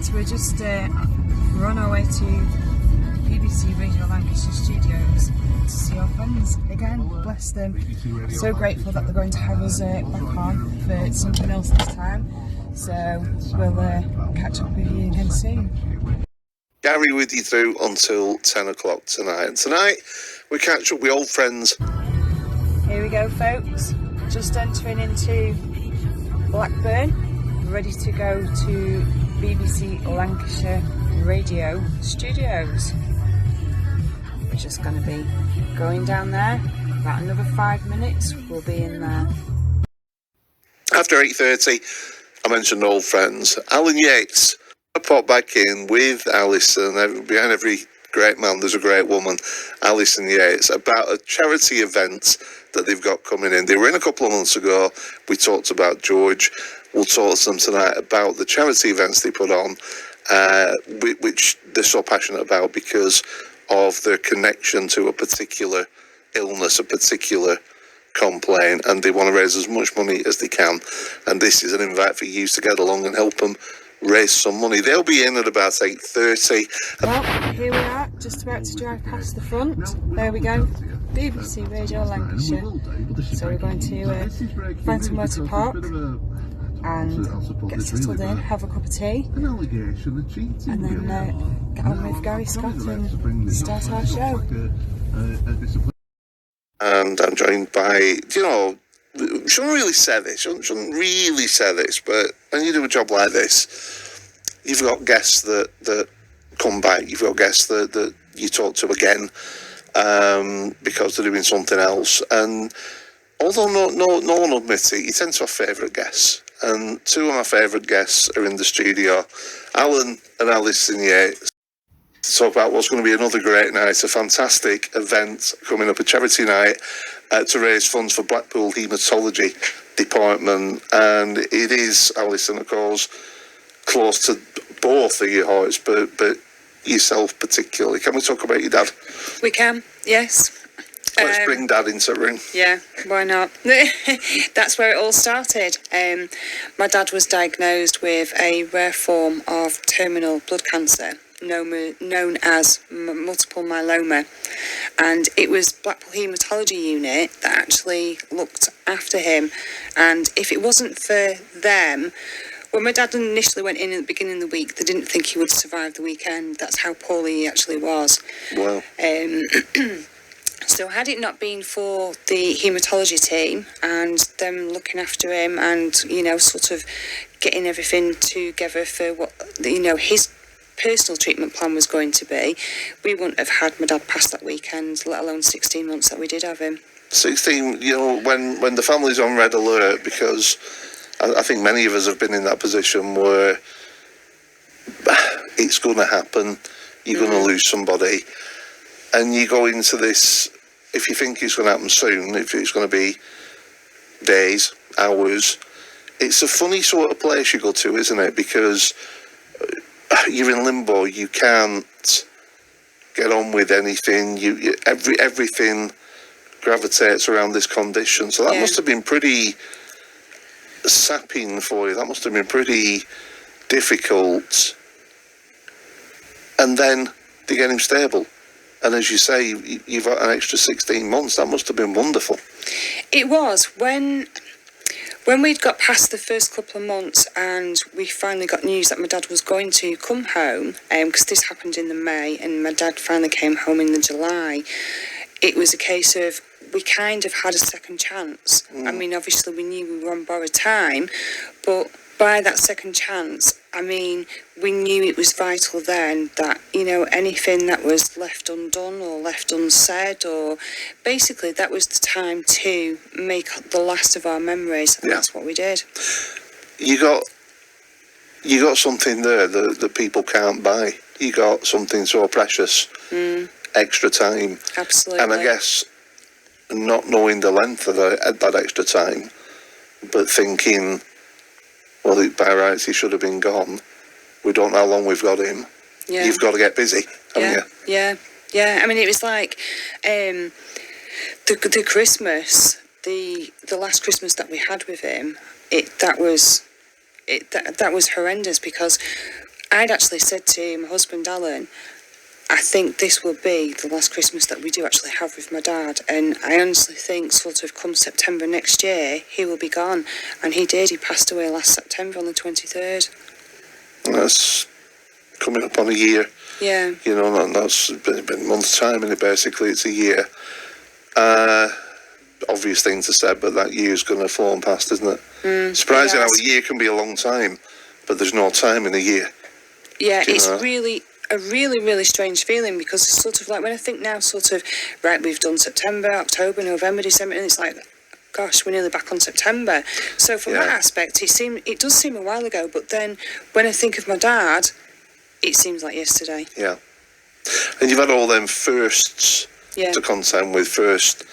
right, we're just we're on our way to BBC Radio Lancashire studios to see our friends again. Bless them. So grateful that they're going to have us back on for something else this time. So we'll catch up with you again soon. Gary with you through until 10 o'clock tonight. And tonight we catch up with old friends. Here we go, folks. Just entering into Blackburn. Ready to go to BBC Lancashire Radio Studios. We're just going to be going down there. About another 5 minutes, we'll be in there. After 8:30, I mentioned old friends. Alan Yates. I popped back in with Alison. Behind every great man, there's a great woman. Alison Yates, about a charity event that they've got coming in. They were in a couple of months ago. We talked about George. We'll talk to them tonight about the charity events they put on, which they're so passionate about because of their connection to a particular illness, a particular complaint, and they want to raise as much money as they can. And this is an invite for you to get along and help them raise some money. They'll be in at about 8:30. Well, here we are, just about to drive past the front. There we go, BBC Radio Lancashire. So we're going to find somewhere to park and get settled in, have a cup of tea, and then get on with Gary Scott and start our show. And I'm joined by, shouldn't really say this, but when you do a job like this, you've got guests that come back, you've got guests that you talk to again, because they're doing something else. And although no one admits it, you tend to have favourite guests. And two of my favourite guests are in the studio, Alan and Alison Yates. To talk about what's going to be another great night, a fantastic event coming up, a charity night to raise funds for Blackpool Haematology Department. And it is, Alison, of course, close to both of your hearts, but yourself particularly. Can we talk about your dad? We can, yes. Let's bring Dad into the ring. Yeah, why not? That's where it all started. My dad was diagnosed with a rare form of terminal blood cancer, known as multiple myeloma, and it was Blackpool Haematology Unit that actually looked after him. And if it wasn't for them, when my dad initially went in at the beginning of the week, they didn't think he would survive the weekend. That's how poorly he actually was. Wow. So had it not been for the haematology team and them looking after him and, sort of getting everything together for what, his personal treatment plan was going to be, we wouldn't have had my dad past that weekend, let alone 16 months that we did have him. 16, when the family's on red alert, because I think many of us have been in that position where it's going to happen, you're going to lose somebody, and you go into this, if you think it's going to happen soon, if it's going to be days, hours, it's a funny sort of place you go to, isn't it? Because you're in limbo, you can't get on with anything, everything gravitates around this condition. So that must have been pretty sapping for you, that must have been pretty difficult. And then to get him stable. And as you say, you've got an extra 16 months. That must have been wonderful. It was. When we'd got past the first couple of months and we finally got news that my dad was going to come home, because this happened in the May and my dad finally came home in the July, it was a case of we kind of had a second chance. I mean, obviously we knew we were on borrowed time, but by that second chance, I mean, we knew it was vital then that, anything that was left undone or left unsaid, or basically that was the time to make the last of our memories, and that's what we did. You got something there that people can't buy. You got something so precious, extra time. Absolutely. And I guess not knowing the length of that extra time, but thinking, well, by rights he should have been gone. We don't know how long we've got him. Yeah. You've got to get busy, haven't you? Yeah. I mean, it was like the Christmas, the last Christmas that we had with him. That was horrendous because I'd actually said to my husband, Alan, I think this will be the last Christmas that we do actually have with my dad, and I honestly think sort of come September next year, he will be gone. And he did. He passed away last September on the 23rd. That's coming up on a year. Yeah. You know, that's been a month's time, and basically it's a year. Obvious thing to say, but that year's going to flown past, isn't it? Surprising how a year can be a long time, but there's no time in a year. Yeah, it's really a really strange feeling, because it's sort of like when I think now, sort of, right, we've done September, October, November, December, and it's like, gosh, we're nearly back on September. So from that aspect, it does seem a while ago, but then when I think of my dad, it seems like yesterday. Yeah. And you've had all them firsts to contend with. First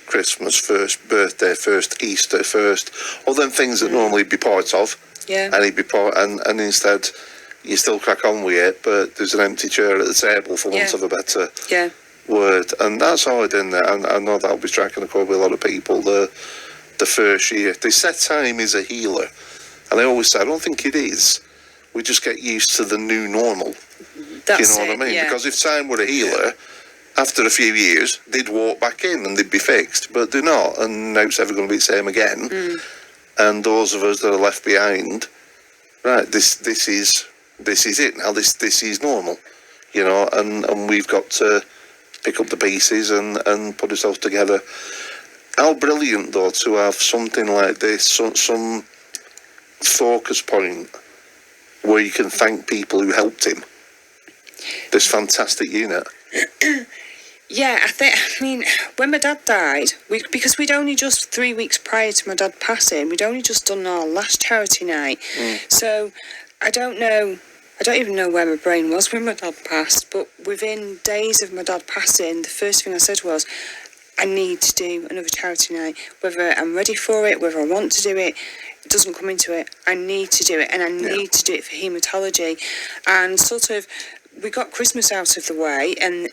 Christmas, first birthday, first Easter, first all them things that normally be part of. Yeah. And he'd be part, and instead you still crack on with it, but there's an empty chair at the table, for want of a better word. And that's hard, isn't it? And I know that'll be striking a chord with a lot of people. The first year, they said time is a healer, and I always say I don't think it is. We just get used to the new normal. That's you know what I mean? Yeah. Because if time were a healer, after a few years, they'd walk back in and they'd be fixed, but they're not, and now it's ever going to be the same again. And those of us that are left behind, right, this is it now. This is normal, you know, and we've got to pick up the pieces and put ourselves together. How brilliant, though, to have something like this, some focus point where you can thank people who helped him. This fantastic unit. Yeah, I mean, when my dad died, because we'd only just 3 weeks prior to my dad passing, we'd only just done our last charity night. So I don't even know where my brain was when my dad passed, but within days of my dad passing, the first thing I said was, I need to do another charity night. Whether I'm ready for it, whether I want to do it, it doesn't come into it. I need to do it, and I need to do it for haematology. And sort of, we got Christmas out of the way, and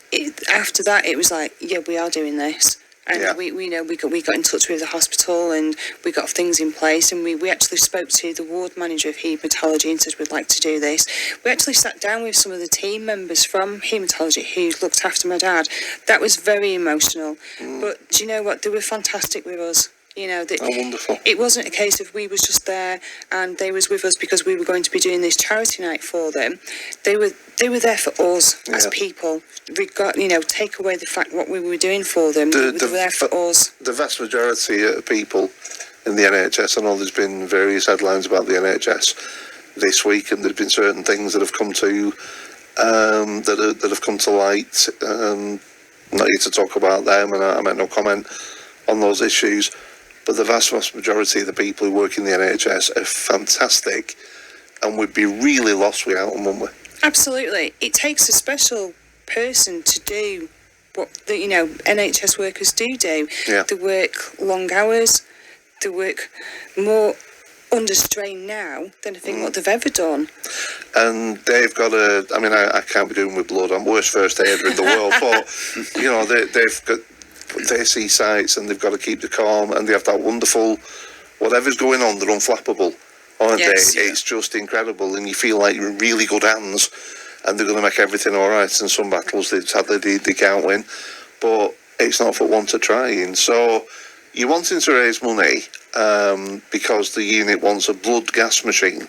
after that it was like, yeah, we are doing this. And we got in touch with the hospital, and we got things in place, and we actually spoke to the ward manager of haematology and said we'd like to do this. We actually sat down with some of the team members from haematology who looked after my dad. That was very emotional. But do you know what? They were fantastic with us. You know, wonderful. It wasn't a case of we was just there and they was with us because we were going to be doing this charity night for them. They were there for us as people. Take away the fact what we were doing for them. They were there for us. The vast majority of people in the NHS, I know there's been various headlines about the NHS this week, and there's been certain things that have come to that have come to light. Not here to talk about them, and I make no comment on those issues. But the vast majority of the people who work in the NHS are fantastic, and we'd be really lost without them, wouldn't we? Absolutely. It takes a special person to do what the NHS workers do. Yeah. They work long hours. They work more under strain now than I think what they've ever done. And they've got I can't be doing with blood. I'm worst first aider in the world, but they've got. They see sights, and they've got to keep the calm, and they have that wonderful, whatever's going on, they're unflappable, aren't they? It's just incredible, and you feel like you're in really good hands, and they're going to make everything all right. And some battles, sadly, they can't win, but it's not for one to try in. So you're wanting to raise money because the unit wants a blood gas machine,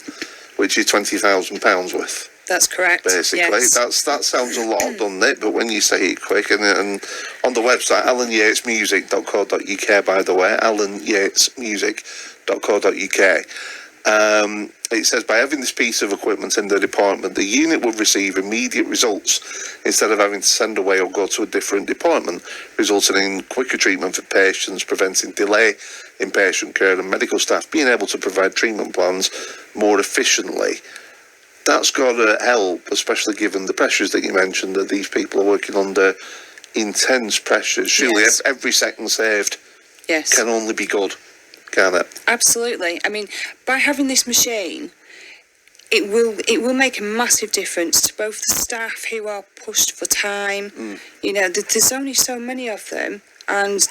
which is £20,000 worth. That's correct. Basically, yes. that sounds a lot, doesn't it? But when you say it quick, and on the website, AlanYatesMusic.co.uk, by the way, AlanYatesMusic.co.uk, it says, by having this piece of equipment in the department, the unit will receive immediate results instead of having to send away or go to a different department, resulting in quicker treatment for patients, preventing delay in patient care, and medical staff being able to provide treatment plans more efficiently. That's got to help, especially given the pressures that you mentioned, that these people are working under intense pressures. Surely every second saved can only be good, can't it? Absolutely. I mean, by having this machine, it will make a massive difference to both the staff who are pushed for time. There's only so many of them, and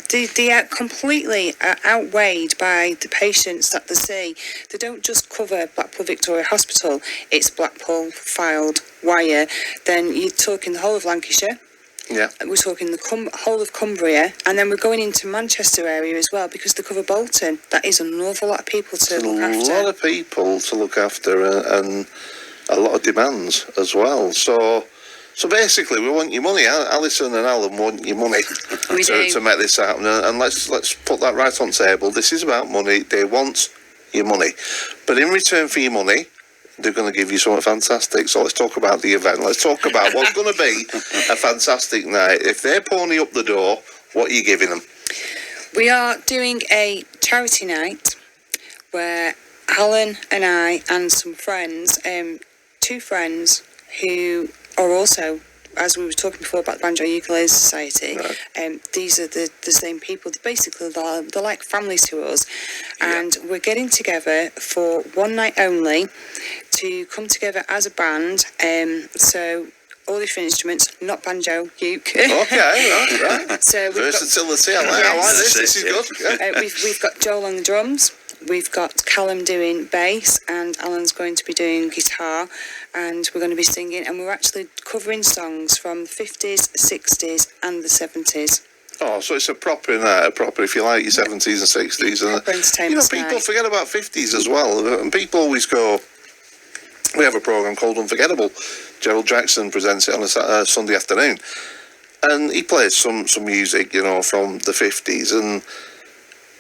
they are completely outweighed by the patients that they see. They don't just cover Blackpool Victoria Hospital, it's Blackpool, Fylde, Wyre, then you're talking the whole of Lancashire. Yeah. We're talking the whole of Cumbria, and then we're going into Manchester area as well, because they cover Bolton. That is an awful lot of people to look after. A lot of people to look after, and a lot of demands as well. So basically, we want your money. Alison and Alan want your money to make this happen. And let's put that right on table. This is about money. They want your money, but in return for your money, they're going to give you something fantastic. So let's talk about the event. Let's talk about what's going to be a fantastic night. If they're pony up the door, what are you giving them? We are doing a charity night where Alan and I and some friends, two friends who are also, as we were talking before about the Banjo Ukulele Society, these are the same people. Basically, they're like family to us. And we're getting together for one night only to come together as a band. So all different instruments, not banjo, uke. Okay, right. So versatility. I like this. This is good. We've got Joel on the drums. We've got Callum doing bass, and Alan's going to be doing guitar, and we're going to be singing, and we're actually covering songs from the 50s, 60s and the 70s. Oh, so it's a proper night, if you like, your 70s and 60s. Proper entertainment people night. forget about 50s as well, and people always go, we have a programme called Unforgettable. Gerald Jackson presents it on a Sunday afternoon, and he plays some music, from the 50s, and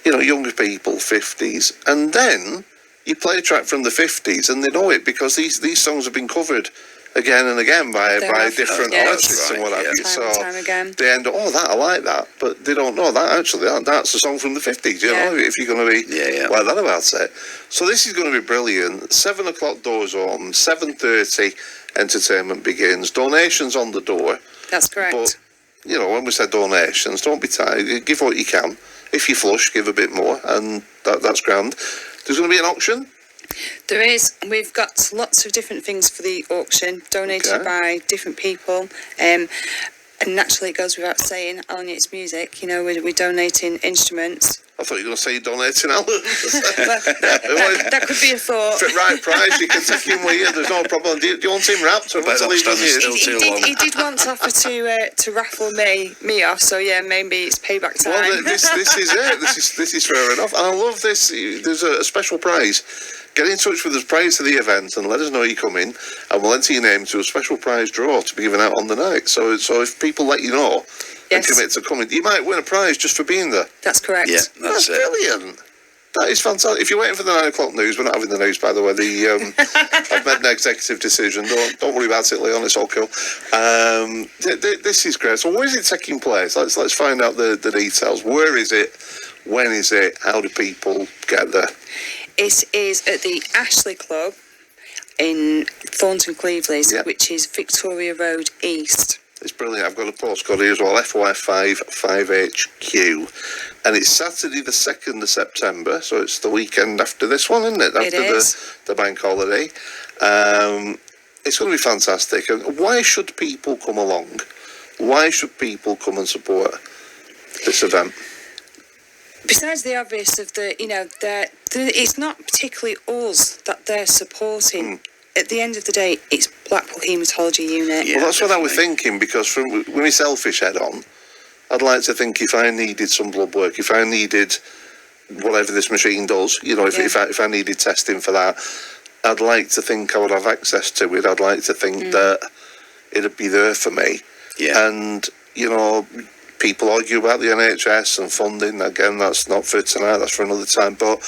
younger people, 50s, and then you play a track from the 50s and they know it because these songs have been covered again and again by different artists and what have you. So they end up, I like that, but they don't know that actually that's a song from the 50s, if you're going to be like that about it. So this is going to be brilliant. 7 o'clock doors open, 7:30 entertainment begins, donations on the door. That's correct. But, when we say donations, don't be tired, give what you can. If you flush, give a bit more, and that's grand. There's going to be an auction? There is. We've got lots of different things for the auction, donated by different people. And naturally, it goes without saying, Alan Yates Music, we're donating instruments. I thought you were going to say you're donating Alan. that could be a thought. For the right price, you can take him with you. There's no problem. Do you want him wrapped? Or he did want to offer to raffle me off. So maybe it's payback time. Well, this is it. This is fair enough. And I love this. There's a special prize. Get in touch with us prior to the event and let us know you're coming, and we'll enter your name to a special prize draw to be given out on the night. So if people let you know and commit to coming, you might win a prize just for being there. That's correct. Yeah, that's brilliant. That is fantastic. If you're waiting for the 9 o'clock news, we're not having the news, by the way. I've made an executive decision. Don't worry about it, Leon. It's all cool. This is great. So where is it taking place? Let's find out the details. Where is it? When is it? How do people get there? It is at the Ashley Club in Thornton Cleveland, which is Victoria Road East. It's brilliant. I've got a postcode here as well, FY5 5HQ. And it's Saturday the 2nd of September, so it's the weekend after this one, isn't it? After the bank holiday. It's going to be fantastic. And why should people come along? Why should people come and support this event? Besides the obvious of it's not particularly us that they're supporting. At the end of the day, it's Blackpool Haematology Unit. Well, that's what I was thinking, because from with my selfish head on, I'd like to think if I needed some blood work, if I needed whatever this machine does, if I needed testing for that, I'd like to think I would have access to it. I'd like to think that it'd be there for me. Yeah. And, people argue about the NHS and funding. Again, that's not for tonight, that's for another time. But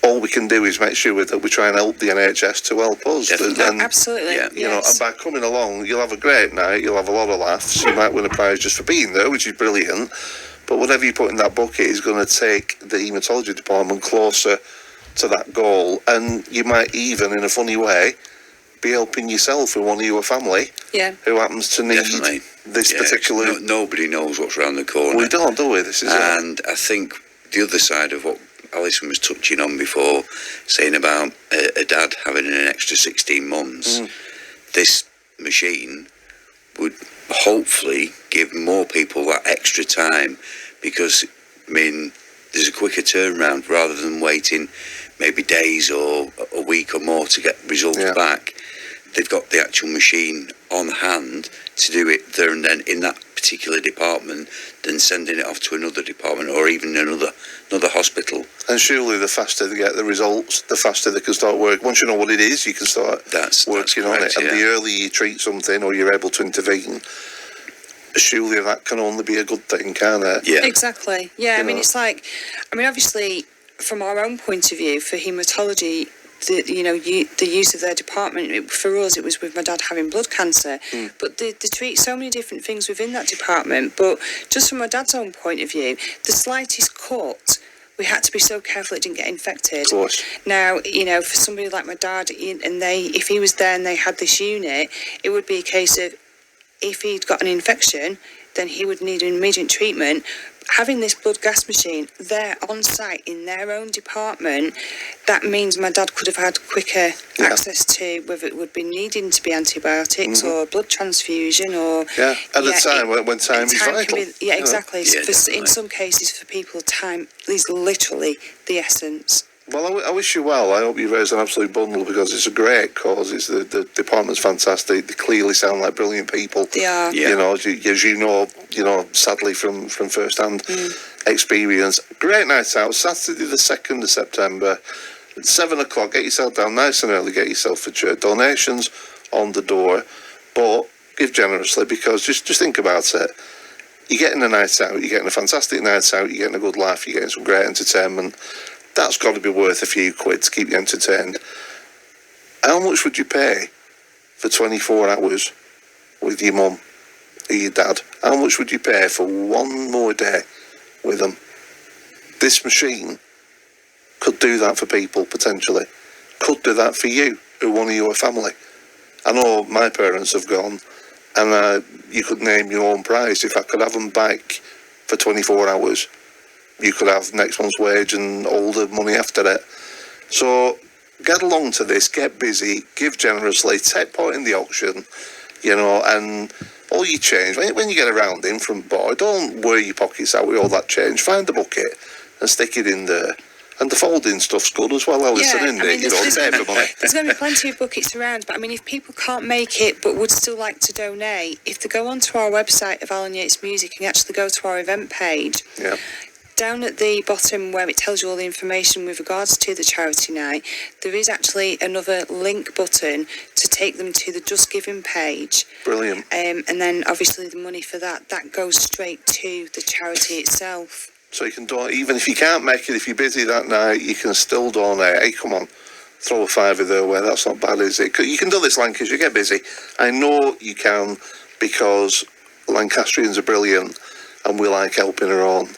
all we can do is make sure that we try and help the NHS to help us. And, absolutely. And by coming along, you'll have a great night, you'll have a lot of laughs, you might win a prize just for being there, which is brilliant. But whatever you put in that bucket is going to take the haematology department closer to that goal. And you might even, in a funny way, be helping yourself with one of your family who happens to need this particular... Nobody knows what's around the corner. We don't, do we? This is and I think the other side of what Alison was touching on before, saying about a dad having an extra 16 months, this machine would hopefully give more people that extra time, because, I mean, there's a quicker turnaround rather than waiting maybe days or a week or more to get results back. They've got the actual machine on hand to do it there and then in that particular department, then sending it off to another department or even another hospital. And surely the faster they get the results, the faster they can start work. Once you know what it is, you can start working on it. And the earlier you treat something or you're able to intervene, surely that can only be a good thing, can't it? Yeah, exactly. Yeah, I mean, it's like, I mean, obviously, from our own point of view, for haematology, the use of their department, for us, it was with my dad having blood cancer, but they treat so many different things within that department. But just from my dad's own point of view, the slightest cut, we had to be so careful it didn't get infected. Of course. Now, for somebody like my dad, and if he was there and they had this unit, it would be a case of, if he'd got an infection, then he would need an immediate treatment. Having this blood gas machine there on site in their own department, that means my dad could have had quicker access to whether it would be needing to be antibiotics or blood transfusion or... Yeah, at the time when time is vital. Exactly. In some cases, for people, time is literally the essence. Well, I wish you well. I hope you raise an absolute bundle, because it's a great cause. It's the department's fantastic. They clearly sound like brilliant people. They are. Yeah. As you know, sadly from first-hand experience. Great night out. Saturday the 2nd of September, at 7 o'clock. Get yourself down nice and early. Get yourself a chair. Donations on the door, but give generously, because just think about it. You're getting a night out. You're getting a fantastic night out. You're getting a good laugh. You're getting some great entertainment. That's got to be worth a few quid to keep you entertained. How much would you pay for 24 hours with your mum or your dad? How much would you pay for one more day with them? This machine could do that for people, potentially. Could do that for you, who one of your family. I know my parents have gone, and you could name your own price. If I could have them back for 24 hours, you could have next month's wage and all the money after it. So get along to this, get busy, give generously, take part in the auction, and all your change, when you get around in from boy, don't wear your pockets out with all that change. Find the bucket and stick it in there. And the folding stuff's good as well, Alison, isn't it? Save the money. There's going to be plenty of buckets around, but I mean, if people can't make it but would still like to donate, if they go onto our website of Alan Yates Music and actually go to our event page, down at the bottom where it tells you all the information with regards to the charity night, there is actually another link button to take them to the Just Giving page. Brilliant. And then obviously the money for that goes straight to the charity itself. So you can donate, even if you can't make it, if you're busy that night, you can still donate. Hey, come on, throw a fiver their way. That's not bad, is it? You can do this, Lancashire. Get busy. I know you can, because Lancastrians are brilliant and we like helping our own.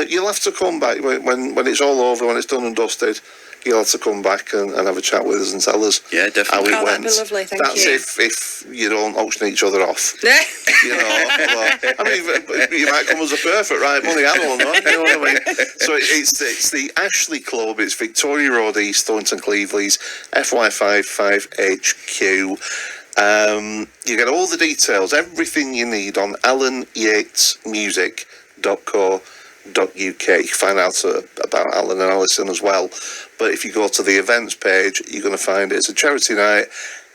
You'll have to come back when it's all over, when it's done and dusted. You'll have to come back and have a chat with us and tell us definitely how it went. That'd be lovely, thank you. That's if you don't auction each other off. Well, I mean, you might come as a perfect right money, I don't know. You know what I mean? So it's the Ashley Club. It's Victoria Road East, Thornton Cleveley's, FY55HQ. You get all the details, everything you need on AlanYatesMusic.co.uk. You can find out about Alan and Alison as well. But if you go to the events page, you're going to find it's a charity night.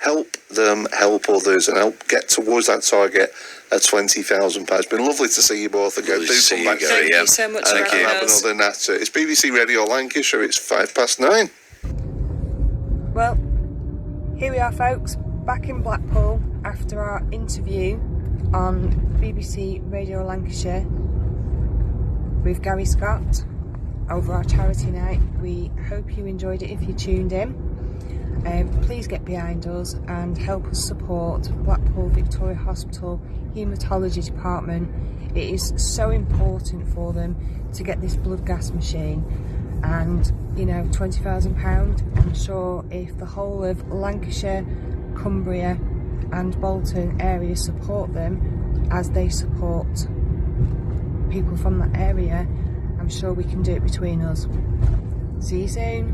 Help them help others and help get towards that target at £20,000. It's been lovely to see you both again. Do come back. Thank you so much for having us. Another natter. It's BBC Radio Lancashire. It's 9:05. Well, here we are, folks, back in Blackpool after our interview on BBC Radio Lancashire with Gary Scott over our charity night. We hope you enjoyed it if you tuned in. Please get behind us and help us support Blackpool Victoria Hospital Haematology Department. It is so important for them to get this blood gas machine, and £20,000, I'm sure if the whole of Lancashire, Cumbria and Bolton area support them as they support people from that area, I'm sure we can do it between us. See you soon.